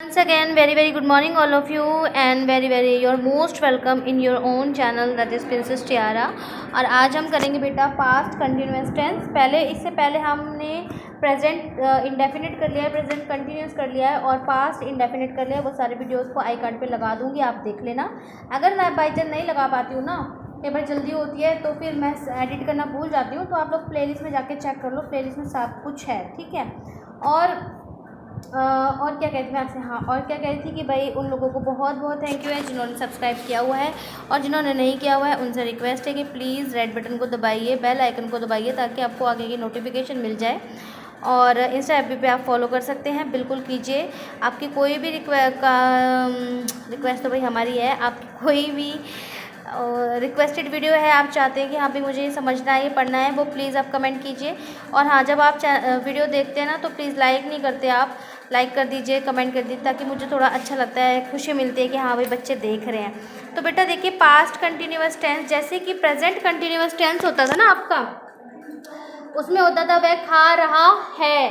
Once again, very good morning all of you and very you're most welcome in your own channel that is Princess Tiara। और आज हम करेंगे बेटा past continuous tense. इससे पहले हमने प्रेजेंट इंडेफिनिट कर लिया है, प्रेजेंट कंटिन्यूअस कर लिया है और पास्ट इंडेफिनिट कर लिया है। वो सारे वीडियोस को आई कार्ड पे लगा दूंगी, आप देख लेना। अगर मैं बाई चांस नहीं लगा पाती हूँ ना, कई बार जल्दी होती है तो फिर मैं एडिट करना भूल जाती हूँ, तो आप लोग प्लेलिस्ट में जाके चेक कर लो, प्लेलिस्ट में सब कुछ है, ठीक है। और क्या कहती मैं आपसे, हाँ, और क्या कह रही थी कि भाई उन लोगों को बहुत थैंक यू है जिन्होंने सब्सक्राइब किया हुआ है, और जिन्होंने नहीं किया हुआ है उनसे रिक्वेस्ट है कि प्लीज़ रेड बटन को दबाइए, बेल आइकन को दबाइए, ताकि आपको आगे की नोटिफिकेशन मिल जाए। और इंस्टा एफ पे आप फॉलो कर सकते हैं, बिल्कुल कीजिए। आपकी कोई भी रिक्वेस्ट तो भाई हमारी है, आपकी कोई भी रिक्वेस्टेड वीडियो है, आप चाहते हैं कि हाँ भाई मुझे ये समझना है, ये पढ़ना है, वो प्लीज़ आप कमेंट कीजिए। और हाँ, जब आप वीडियो देखते हैं ना तो प्लीज़ लाइक नहीं करते, आप लाइक कर दीजिए, कमेंट कर दीजिए, ताकि मुझे थोड़ा अच्छा लगता है, खुशी मिलती है कि हाँ भाई बच्चे देख रहे हैं। तो बेटा देखिए, पास्ट कंटिन्यूअस टेंस, जैसे कि प्रेजेंट कंटिन्यूअस टेंस होता था ना आपका, उसमें होता था वह खा रहा है,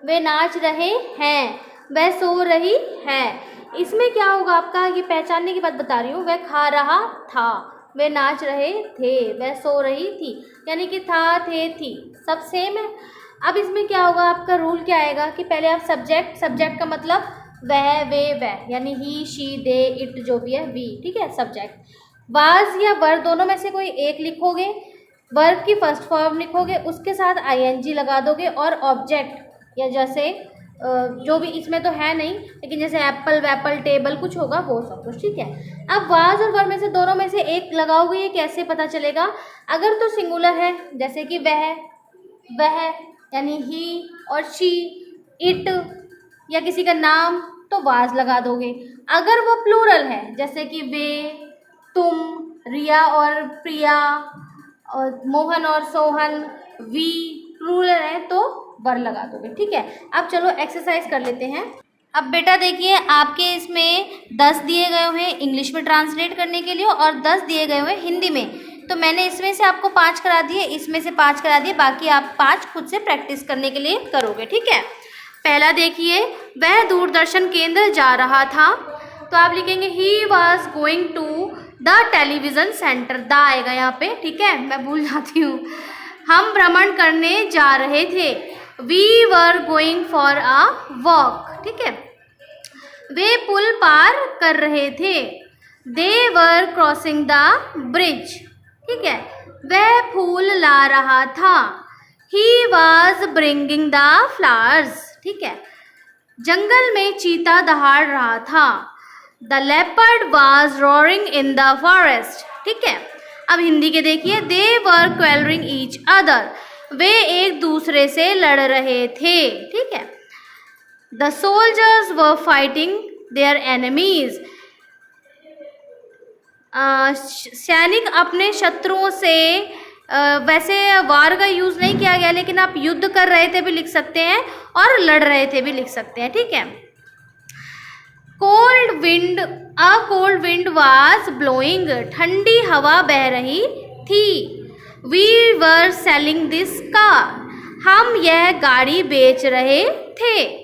वे नाच रहे हैं, वह सो रही है। इसमें क्या होगा आपका, ये पहचानने की बात बता रही हूँ। वह खा रहा था, वे नाच रहे थे, वह सो रही थी, यानी कि था, थे, थी, सब सेम है। अब इसमें क्या होगा, आपका रूल क्या आएगा कि पहले आप सब्जेक्ट का मतलब वह, वे, वह, यानी ही, शी, दे, इट, जो भी है, वी, ठीक है, सब्जेक्ट। वाज या वर दोनों में से कोई एक लिखोगे, वर्ब की फर्स्ट फॉर्म लिखोगे, उसके साथ आईएनजी लगा दोगे, और ऑब्जेक्ट या जैसे जो भी इसमें तो है नहीं, लेकिन जैसे एप्पल, वैपल, टेबल कुछ होगा, वो सब कुछ, ठीक है। अब वाज और वर में से दोनों में से एक लगाओगे, ये कैसे पता चलेगा? अगर तो सिंगुलर है, जैसे कि वह यानी ही और शी, इट या किसी का नाम, तो वाज लगा दोगे। अगर वो प्लूरल है, जैसे कि वे, तुम, रिया और प्रिया, और मोहन और सोहन, वी, प्लूरल है तो वर लगा दोगे, ठीक है। अब चलो एक्सरसाइज कर लेते हैं। अब बेटा देखिए, आपके इसमें 10 दिए गए हुए हैं इंग्लिश में ट्रांसलेट करने के लिए, और 10 दिए गए हुए हैं हिंदी में। तो मैंने इसमें से आपको 5 करा दिए, इसमें से 5 करा दिए, बाकी आप 5 खुद से प्रैक्टिस करने के लिए करोगे, ठीक है। पहला देखिए, वह दूरदर्शन केंद्र जा रहा था, तो आप लिखेंगे he was going to the television centre, the आएगा यहाँ पे, ठीक है, मैं भूल जाती हूँ। हम भ्रमण करने जा रहे थे, we were going for a walk, ठीक है। वे पुल पार कर रहे थे, they were crossing the bridge, ठीक है। वह फूल ला रहा था, he was bringing the flowers, ठीक है। जंगल में चीता दहाड़ रहा था, the leopard was roaring in the forest, ठीक है। अब हिंदी के देखिए, दे वर क्वेलरिंग ईच अदर, वे एक दूसरे से लड़ रहे थे, ठीक है। The soldiers were fighting their enemies, सैनिक अपने शत्रुओं से, वैसे वार का यूज नहीं किया गया, लेकिन आप युद्ध कर रहे थे भी लिख सकते हैं, और लड़ रहे थे भी लिख सकते हैं, ठीक है। A cold wind was blowing, ठंडी हवा बह रही थी, we were selling this car, हम यह गाड़ी बेच रहे थे।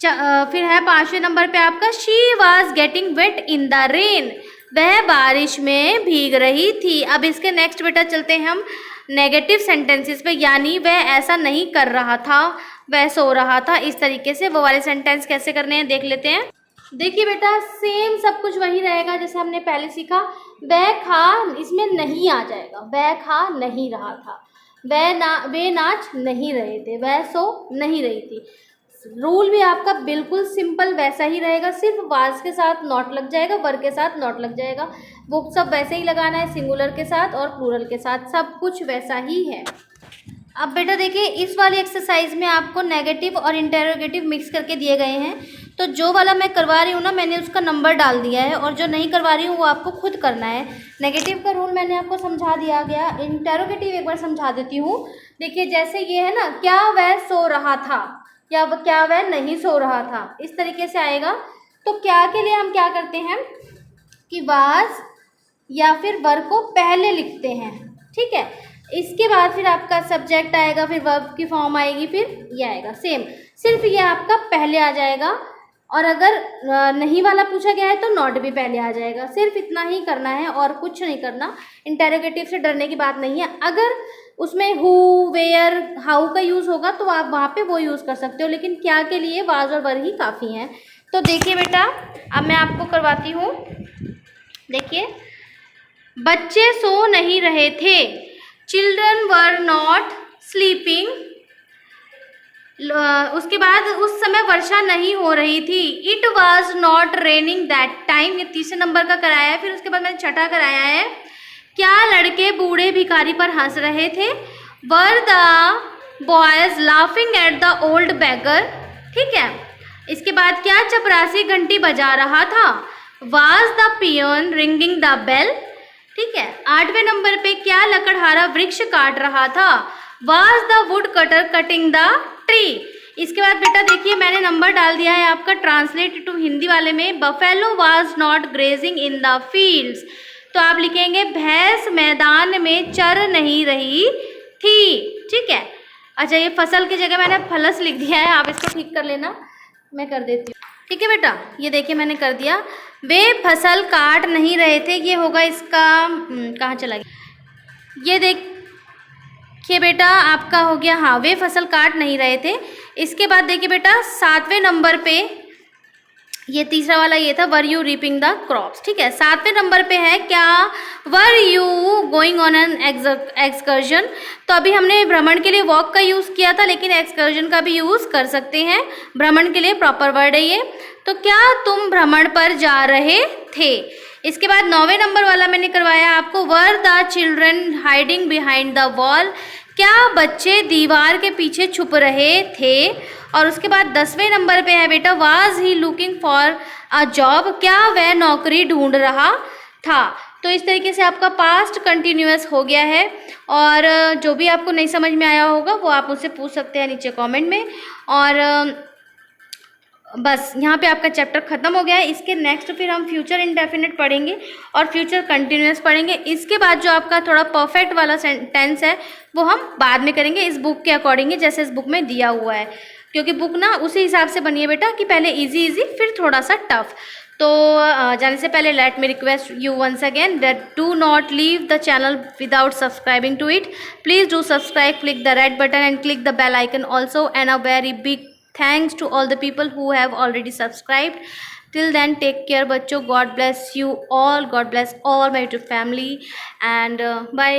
फिर है 5वें नंबर पे आपका, she was getting wait in the rain, वह बारिश में भीग रही थी। अब इसके नेक्स्ट बेटा चलते हैं हम नेगेटिव सेंटेंसेस पे, यानी वह ऐसा नहीं कर रहा था, वह सो रहा था, इस तरीके से वो वाले सेंटेंस कैसे करने हैं देख लेते हैं। देखिए बेटा, सेम सब कुछ वही रहेगा जैसे हमने पहले सीखा। वह खा, इसमें नहीं आ जाएगा, वह खा नहीं रहा था, वे नाच नहीं रहे थे, वह सो नहीं रही थी। रूल भी आपका बिल्कुल सिंपल वैसा ही रहेगा, सिर्फ वाज के साथ नॉट लग जाएगा, वर के साथ नॉट लग जाएगा, वो सब वैसे ही लगाना है, सिंगुलर के साथ और प्लूरल के साथ, सब कुछ वैसा ही है। अब बेटा देखिए, इस वाली एक्सरसाइज में आपको नेगेटिव और इंटेरोगेटिव मिक्स करके दिए गए हैं, तो जो वाला मैं करवा रही हूँ ना, मैंने उसका नंबर डाल दिया है, और जो नहीं करवा रही हूँ वो आपको खुद करना है। नेगेटिव का रूल मैंने आपको समझा दिया गया, इंटेरोगेटिव एक बार समझा देती हूँ। देखिए, जैसे ये है ना, क्या वह सो रहा था, या क्या वह नहीं सो रहा था, इस तरीके से आएगा। तो क्या के लिए हम क्या करते हैं कि वाज या फिर वर को पहले लिखते हैं, ठीक है। इसके बाद फिर आपका सब्जेक्ट आएगा, फिर वर्ब की फॉर्म आएगी, फिर ये आएगा सेम, सिर्फ ये आपका पहले आ जाएगा, और अगर नहीं वाला पूछा गया है तो नॉट भी पहले आ जाएगा। सिर्फ इतना ही करना है और कुछ नहीं करना। इंटेरोगेटिव से डरने की बात नहीं है। अगर उसमें हु, वेयर, हाउ का यूज़ होगा तो आप वहाँ पे वो यूज़ कर सकते हो, लेकिन क्या के लिए वाज और वर ही काफ़ी हैं। तो देखिए बेटा, अब मैं आपको करवाती हूँ। देखिए, बच्चे सो नहीं रहे थे, चिल्ड्रन वर नॉट स्लीपिंग। उसके बाद उस समय वर्षा नहीं हो रही थी, it was not raining that time. ये तीसरे नंबर का कराया है। फिर उसके बाद मैंने छठा कराया है, क्या लड़के बूढ़े भिखारी पर हंस रहे थे, were the boys laughing at the old beggar. ठीक है। इसके बाद क्या चपरासी घंटी बजा रहा था, was the peon ringing the bell. ठीक है। आठवें नंबर पे क्या लकड़हारा वृक्ष काट रहा था, was the wood cutter cutting the tree. इसके बाद बेटा देखिए, मैंने नंबर डाल दिया है आपका ट्रांसलेट टू हिंदी वाले में, buffalo was not grazing in the fields. तो आप लिखेंगे भैंस मैदान में चर नहीं रही थी। ठीक है। अच्छा, ये फसल की जगह मैंने फलस लिख दिया है, आप इसको ठीक कर लेना, मैं कर देती हूँ। ठीक है बेटा, ये देखिए मैंने कर दिया। वे फसल काट नहीं रहे थे, ये होगा इसका कहाँ चला गया, ये देखिए बेटा आपका हो गया, हाँ वे फसल काट नहीं रहे थे। इसके बाद देखिए बेटा, सातवें नंबर पे ये तीसरा वाला ये था, were you reaping the crops. ठीक है। सातवें नंबर पे है क्या, were you going on an excursion. तो अभी हमने भ्रमण के लिए वॉक का यूज़ किया था, लेकिन एक्सकर्जन का भी यूज़ कर सकते हैं। भ्रमण के लिए प्रॉपर वर्ड है ये। तो क्या तुम भ्रमण पर जा रहे थे। इसके बाद नौवें नंबर वाला मैंने करवाया आपको, were the children hiding behind the wall. क्या बच्चे दीवार के पीछे छुप रहे थे। और उसके बाद 10वें नंबर पे है बेटा, was he looking for a job. क्या वह नौकरी ढूंढ रहा था। तो इस तरीके से आपका पास्ट कंटिन्यूअस हो गया है। और जो भी आपको नहीं समझ में आया होगा वो आप मुझसे पूछ सकते हैं नीचे कमेंट में। और बस यहाँ पे आपका चैप्टर ख़त्म हो गया है। इसके नेक्स्ट फिर हम फ्यूचर इंडेफिनिट पढ़ेंगे और फ्यूचर कंटिन्यूअस पढ़ेंगे। इसके बाद जो आपका थोड़ा परफेक्ट वाला टेंस है वो हम बाद में करेंगे, इस बुक के अकॉर्डिंग, जैसे इस बुक में दिया हुआ है, क्योंकि बुक ना उसी हिसाब से बनी है बेटा कि पहले इजी फिर थोड़ा सा टफ। तो जाने से पहले let me request you once again that do not leave the channel without subscribing to it. Please do subscribe, click the red button and click the bell icon also, and a very big thanks to all the people who have already subscribed. Till then, take care बच्चों. God bless you all. God bless all my YouTube family, and bye.